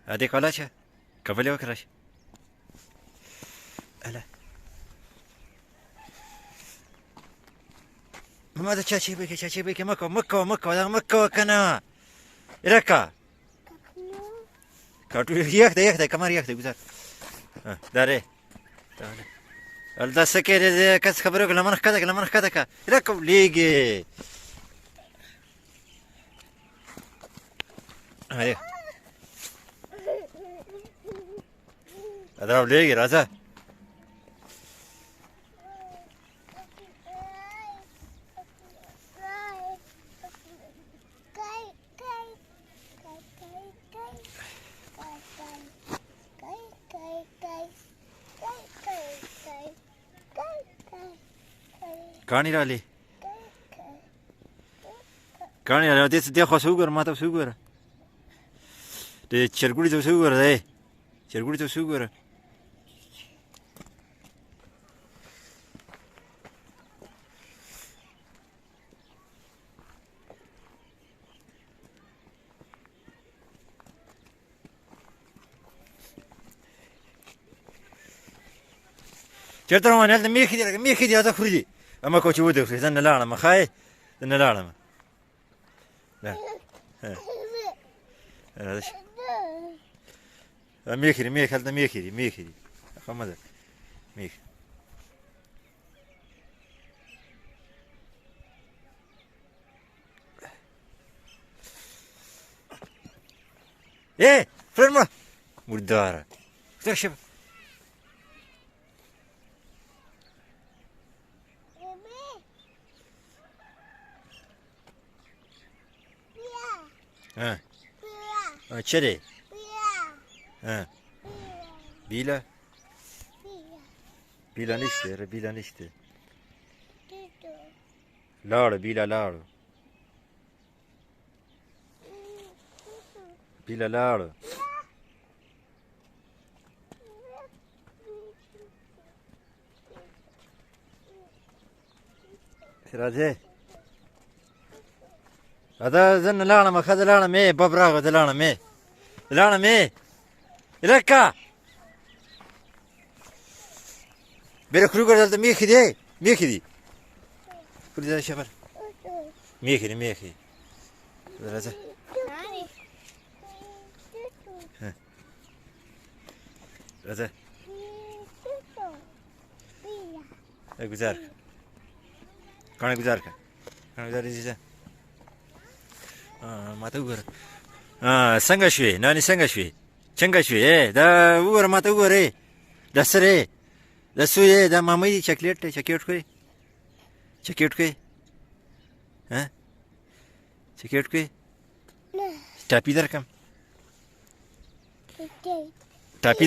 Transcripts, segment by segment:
هذيك علاش قبل وكراش ألا ماذا تشاشي بك مكة وكنا إلكا كاتو يخده كمان يخده güzel داري الدسة كده كاس خبرك لما نخدك إلكا ليجي هاي أضرب ليجي رازا كاني رالي دي خسوغر ما تسوغر دي چرگوڑی تسوغر دي چرگوڑی تسوغر چرته روان هلته میخي دي هذا خرجي اما کوچ ودو زن لاړه مخای زن لاړه لا هذا ميخي هلته ميخي خمد ميخي ايه فرما مرداره تكشف ها چري ها بيلا نشته لاړ بيلا لاړ راځه هذا زن لانا ما خذ لانا مي ببراغ لانا مي لكا بيركروغر دلت ميخي دي كل ذا شفر ميخي هذا هذا گزارك كان گزارك زيزا ما تقول څنګه شوې ناني څنګه شوې دا وګوره ما ته وګوره دا سره دا سوې دا مامې چاکلیټ کوي ها چاکلیټ کوي ټاپي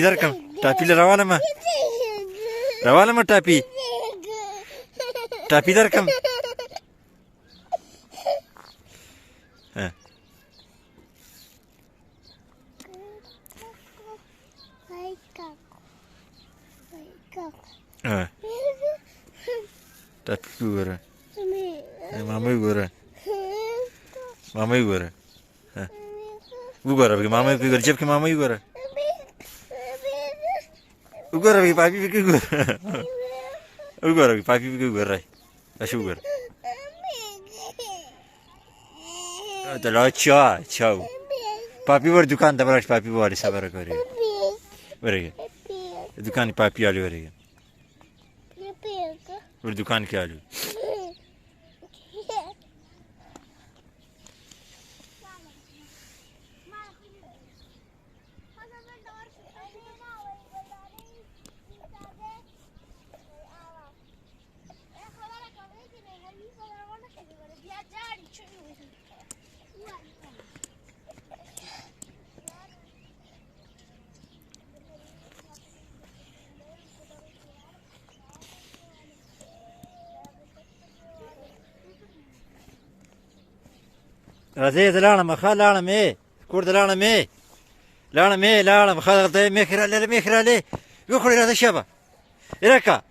درکم ټاپي روانه ما ټاپي درکم ها ټاپي وګوره مامې وګوره وګوره مامې وګوره جب کې مامې وګوره پاپي وګوره پاپي وګوره ايش وګوره دلا چاو پاپي ور دکان ته براش پاپي واره صبر کوي ورګه دکان پاپي علي ورګه ور دکان کې علي راځي دلانه مخه لاړه مې کور دلانه مې خاطر ته مخراله وخوري راځه شبا إلكا